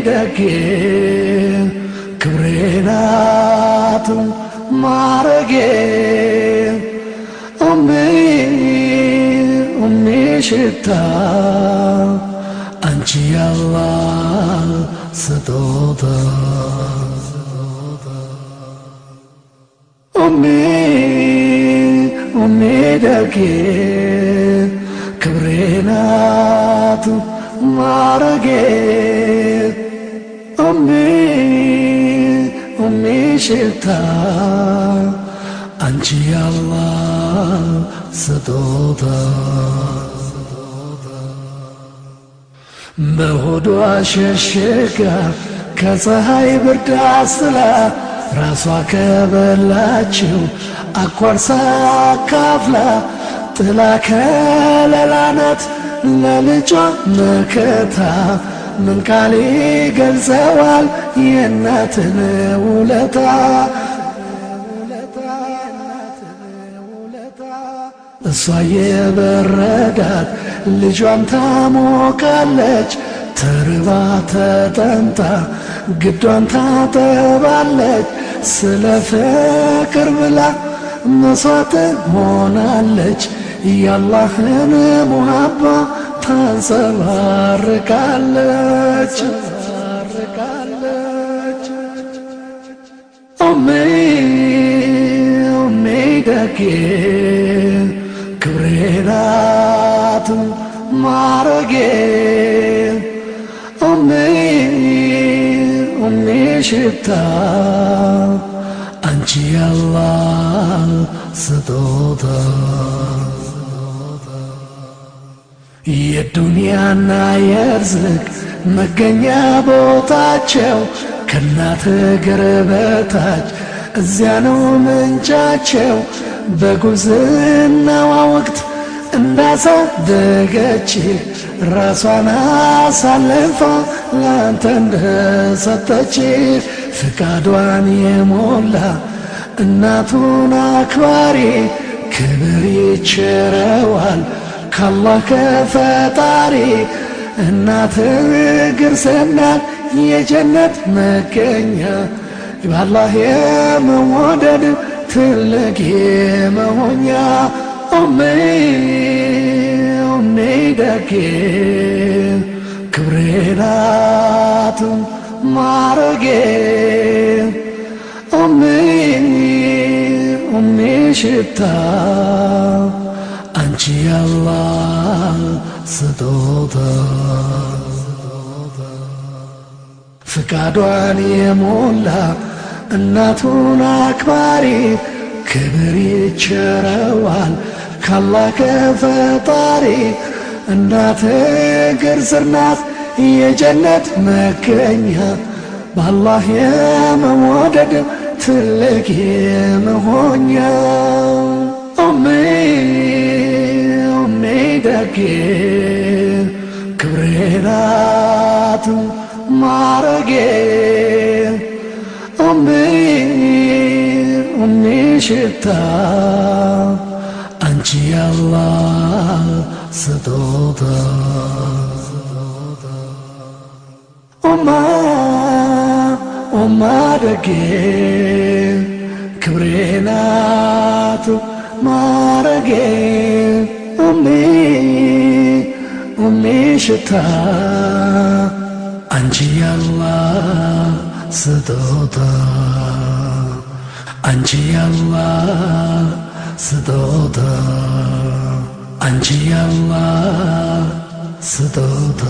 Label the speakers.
Speaker 1: ደጌ ክብሬ ናት ማረጌ ሽታ አንቺ ያላህ ስጦታ ደጌ ክብሬ ናት ማረጌ ሽታ አንቺ ያላህ ስጦታ በሆዷ ሸሽጋ ከፀሐይ ብርድ አስላ ራሷ ከበላችው አቋርሳ አካፍላ ጥላ ከለላ ናት ለልጇ መከታ ምን ቃል ይገልጸዋል የእናትን ውለታ እሷ የበረዳት ልጇን ታሞቃለች ተርባ ተጠምታ ግዷን ታጠባለች ስለ ፍቅር ብላ መስዋዕት ሆናለች ያላህን ሙሐባ ታንጸባርቃለች ደጌ ክብሬ ናት ማረጌ ሽታ አንቺ ያላህ ስጦታ የዱንያና የርዝቅ መገኛ ቦታቸው ከእናት እግር በታች እዚያ ነው ምንጫቸው በጉብዝናዋ ወቅት እንዳሳደገች ራሷን አሳልፋ ላንተ እንደሰጠች ፍቃዷን የሞላ እናቱን አክባሪ ክብር ይቸረዋል ካላህ ከፈጣሪ እናት እግር ስናት የጀነት መገኛ ባላህ የመወደድ ትልቅ የመሆኛ ደጌ ክብሬ ናት ማረጌ ሽታ አንቺ ያላህ ስጦታ ፍቃዷን የሞላ እናቱን አክባሪ ክብር ይቸረዋል ካላህ ከፈጣሪ እናት እግር ስር ናት የጀነት መገኛ በአላህ የመወደድ ትልቅ የመሆኛ ደጌ ክብሬ ናት ማረጌ ሽታ አንቺ ያላህ ስጦታ ደጌ ክብሬ ናት ማረጌ ሽታ አንቺ ያላህ ስጦታ አንቺ ያላህ ስጦታ አንቺ ያላህ ስጦታ